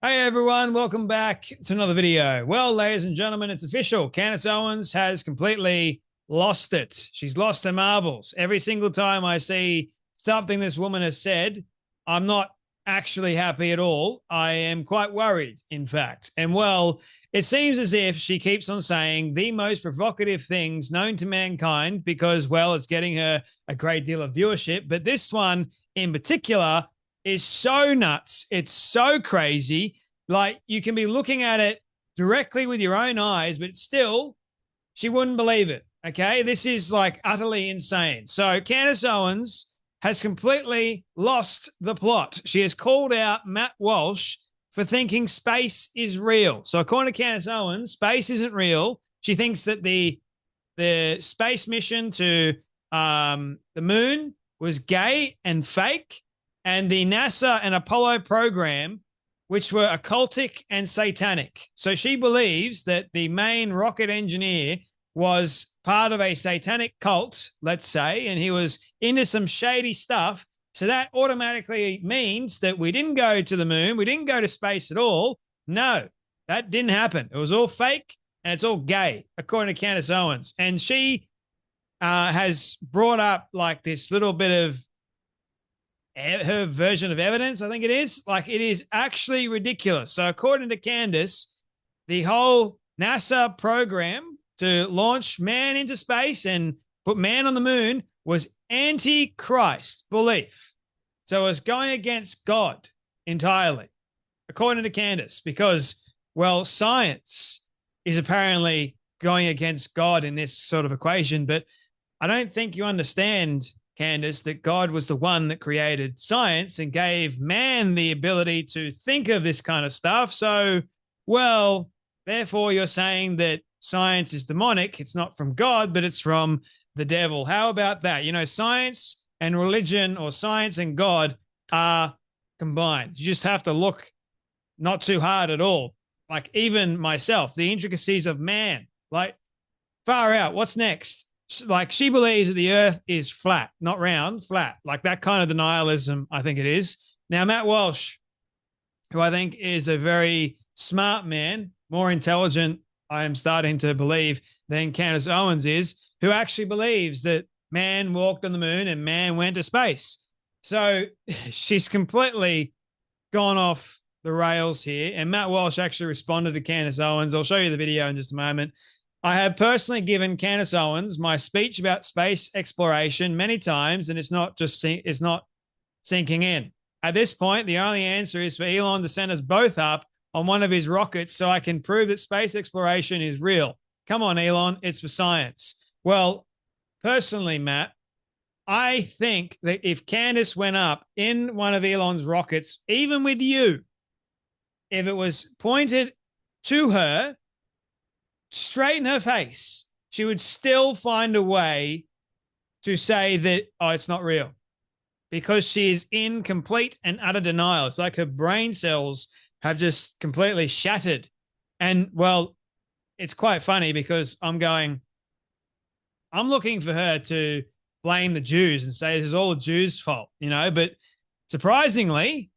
Hey everyone, welcome back to another video. Well, ladies and gentlemen, it's official. Candace Owens has completely lost it. She's lost her marbles. Every single time I see something this woman has said, I'm not actually happy at all. I am quite worried, in fact. And well, it seems as if she keeps on saying the most provocative things known to mankind because, well, it's getting her a great deal of viewership. But this one in particular is so nuts. It's so crazy. Like, you can be looking at it directly with your own eyes, but still, she wouldn't believe it. Okay. This is like utterly insane. So Candace Owens has completely lost the plot. She has called out Matt Walsh for thinking space is real. So according to Candace Owens, space isn't real. She thinks that the space mission to the moon was gay and fake, and the NASA and Apollo program, which were occultic and satanic. So she believes that the main rocket engineer was part of a satanic cult, let's say, and he was into some shady stuff. So that automatically means that we didn't go to the moon. We didn't go to space at all. No, that didn't happen. It was all fake and it's all gay, according to Candace Owens. And she has brought up like this little bit of her version of evidence, I think it is. Like, it is actually ridiculous. So according to Candace, the whole NASA program to launch man into space and put man on the moon was anti-Christ belief. So it was going against God entirely, according to Candace, because, well, science is apparently going against God in this sort of equation. But I don't think you understand, Candace, that God was the one that created science and gave man the ability to think of this kind of stuff. So, well, therefore you're saying that science is demonic. It's not from God, but it's from the devil. How about that? You know, science and religion, or science and God, are combined. You just have to look not too hard at all. Like, even myself, the intricacies of man, like, far out. What's next? Like, she believes that the earth is flat, not round, flat. Like, that kind of denialism, I think it is. Now, Matt Walsh, who I think is a very smart man, more intelligent, I am starting to believe, than Candace Owens is, who actually believes that man walked on the moon and man went to space. So she's completely gone off the rails here. And Matt Walsh actually responded to Candace Owens. I'll show you the video in just a moment. I have personally given Candace Owens my speech about space exploration many times, and it's not sinking in. At this point, the only answer is for Elon to send us both up on one of his rockets so I can prove that space exploration is real. Come on, Elon, it's for science. Well, personally, Matt, I think that if Candace went up in one of Elon's rockets, even with you, if it was pointed to her, straight in her face, she would still find a way to say that, oh, it's not real, because she is in complete and utter denial. It's like her brain cells have just completely shattered. And, well, it's quite funny because I'm looking for her to blame the Jews and say this is all the Jews' fault, you know, but surprisingly,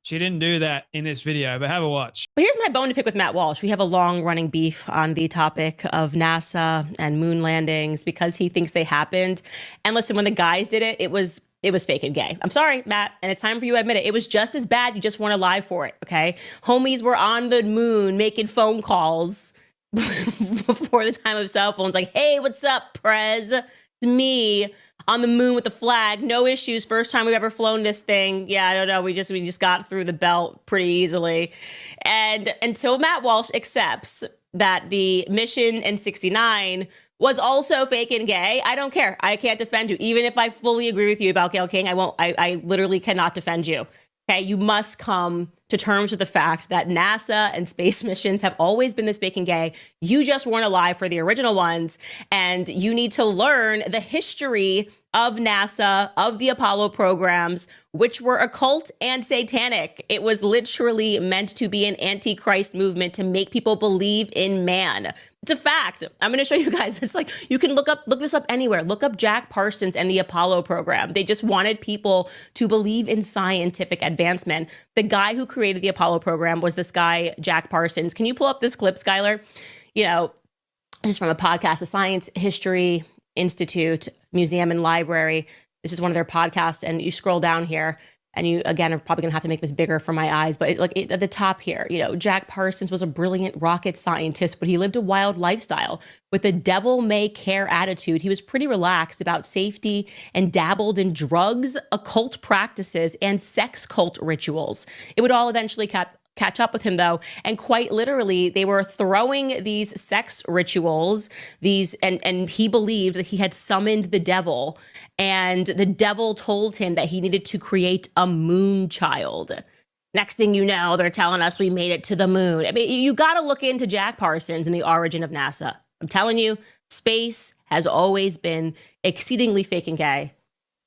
she didn't do that in this video, but have a watch. But here's my bone to pick with Matt Walsh. We have a long running beef on the topic of NASA and moon landings because he thinks they happened. And listen, when the guys did it, it was fake and gay. I'm sorry, Matt, and it's time for you to admit it. It was just as bad. You just weren't alive for it, okay? Homies were on the moon making phone calls before the time of cell phones, like, hey, what's up, Prez? It's me on the moon with the flag. No issues. First time we've ever flown this thing. Yeah, I don't know. We just got through the belt pretty easily. And until Matt Walsh accepts that the mission in 69 was also fake and gay, I don't care. I can't defend you. Even if I fully agree with you about Gayle King, I literally cannot defend you. Okay, you must come to terms with the fact that NASA and space missions have always been this fake and gay. You just weren't alive for the original ones, and you need to learn the history of NASA, of the Apollo programs, which were occult and satanic. It was literally meant to be an anti-Christ movement to make people believe in man. It's a fact. I'm going to show you guys. It's like, you can look this up anywhere. Look up Jack Parsons and the Apollo program. They just wanted people to believe in scientific advancement. The guy who created the Apollo program was this guy, Jack Parsons. Can you pull up this clip, Skylar? You know, this is from a podcast, the Science History Institute Museum and Library. This is one of their podcasts. And you scroll down here and you, again, are probably going to have to make this bigger for my eyes. But at the top here, you know, Jack Parsons was a brilliant rocket scientist, but he lived a wild lifestyle with a devil may care attitude. He was pretty relaxed about safety and dabbled in drugs, occult practices, and sex cult rituals. It would all eventually catch up with him, though, and quite literally they were throwing these sex rituals, and he believed that he had summoned the devil, and the devil told him that he needed to create a moon child. Next thing you know, they're telling us we made it to the moon. I mean, you got to look into Jack Parsons and the origin of NASA. I'm telling you, space has always been exceedingly fake and gay. It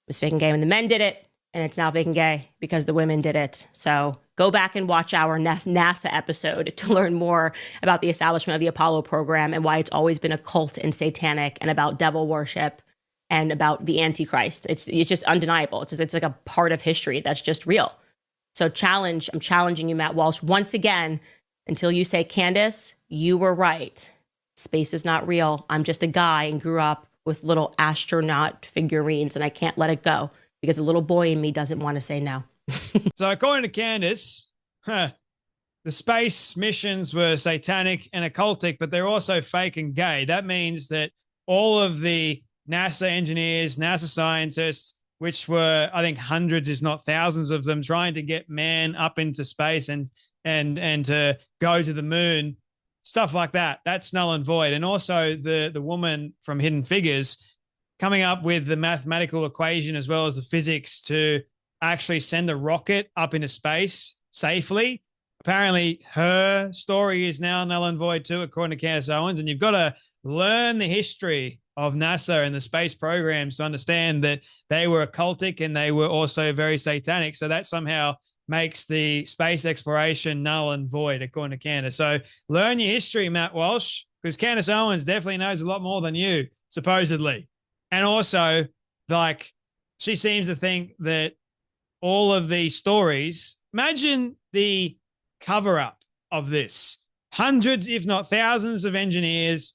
was fake and gay when the men did it, and it's now fake and gay because the women did it. So go back and watch our NASA episode to learn more about the establishment of the Apollo program and why it's always been occult and satanic and about devil worship and about the Antichrist. It's just undeniable. It's like a part of history that's just real. So I'm challenging you, Matt Walsh, once again, until you say, Candace, you were right. Space is not real. I'm just a guy and grew up with little astronaut figurines and I can't let it go because a little boy in me doesn't want to say no. So according to Candace, the space missions were satanic and occultic, but they're also fake and gay. That means that all of the NASA engineers, NASA scientists, which were, I think, hundreds, if not thousands of them, trying to get man up into space and to go to the moon, stuff like that, that's null and void. And also the woman from Hidden Figures coming up with the mathematical equation as well as the physics to actually send a rocket up into space safely. Apparently her story is now null and void too, according to Candace Owens. And you've got to learn the history of NASA and the space programs to understand that they were occultic and they were also very satanic. So that somehow makes the space exploration null and void, according to Candace. So learn your history, Matt Walsh, because Candace Owens definitely knows a lot more than you, supposedly. And also, like, she seems to think that all of these stories, imagine the cover-up of this. Hundreds, if not thousands of engineers,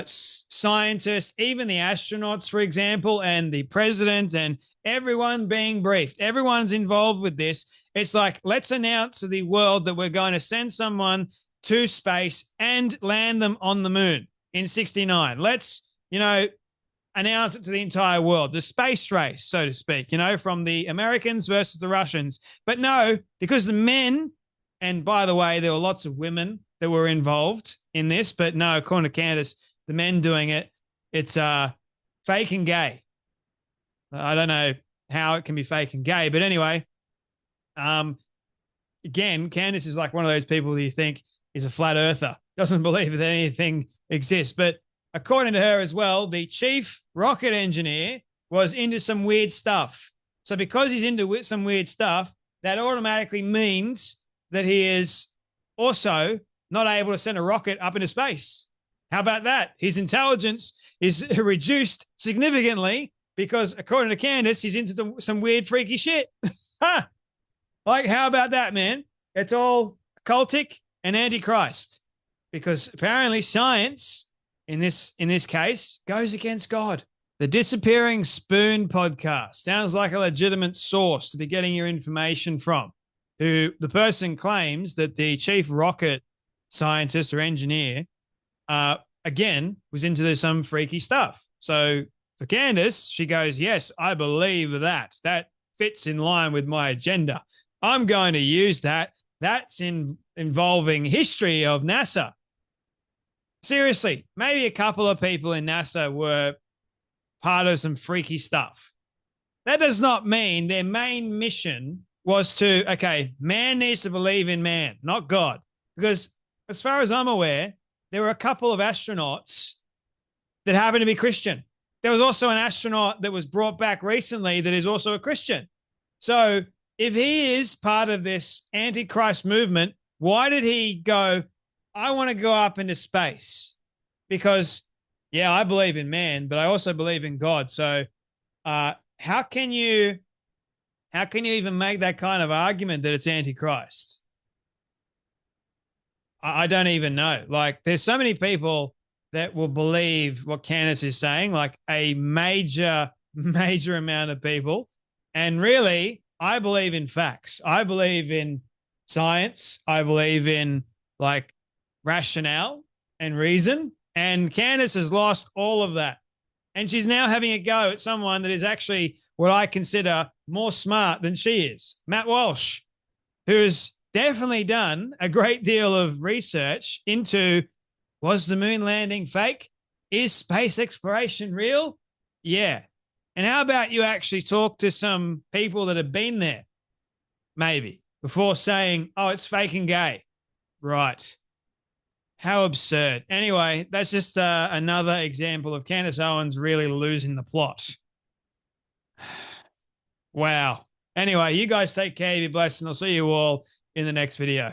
scientists, even the astronauts, for example, and the president and everyone being briefed. Everyone's involved with this. It's like, let's announce to the world that we're going to send someone to space and land them on the moon in 69. Let's, announce it to the entire world, the space race, so to speak, from the Americans versus the Russians. But no, because the men, and by the way, there were lots of women that were involved in this, but no, according to Candace, the men doing it, it's fake and gay. I don't know how it can be fake and gay, but anyway, again, Candace is like one of those people that you think is a flat earther, doesn't believe that anything exists. But according to her as well, the chief rocket engineer was into some weird stuff. So because he's into some weird stuff, that automatically means that he is also not able to send a rocket up into space. How about that? His intelligence is reduced significantly because, according to Candace, he's into some weird, freaky shit. Like, how about that, man? It's all occultic and antichrist because apparently science, in this case, goes against God. The Disappearing Spoon podcast sounds like a legitimate source to be getting your information from, who the person claims that the chief rocket scientist or engineer, again, was into some freaky stuff. So for Candace, she goes, yes, I believe that. That fits in line with my agenda. I'm going to use that. That's involving history of NASA. Seriously, maybe a couple of people in NASA were part of some freaky stuff. That does not mean their main mission was to, okay, man needs to believe in man, not God. Because as far as I'm aware, there were a couple of astronauts that happen to be Christian. There was also an astronaut that was brought back recently that is also a Christian. So if he is part of this Antichrist movement, why did he go, I want to go up into space? Because, yeah, I believe in man, but I also believe in God. So how can you How can you even make that kind of argument that it's antichrist? I don't even know. Like, there's so many people that will believe what Candace is saying, like a major, major amount of people. And really, I believe in facts. I believe in science. I believe in like rationale and reason. And Candace has lost all of that. And she's now having a go at someone that is actually what I consider more smart than she is, Matt Walsh, who's definitely done a great deal of research into, was the moon landing fake? Is space exploration real? Yeah. And how about you actually talk to some people that have been there, maybe, before saying, oh, it's fake and gay. Right. How absurd. Anyway, that's just another example of Candace Owens really losing the plot. Wow. Anyway, you guys take care, be blessed, and I'll see you all in the next video.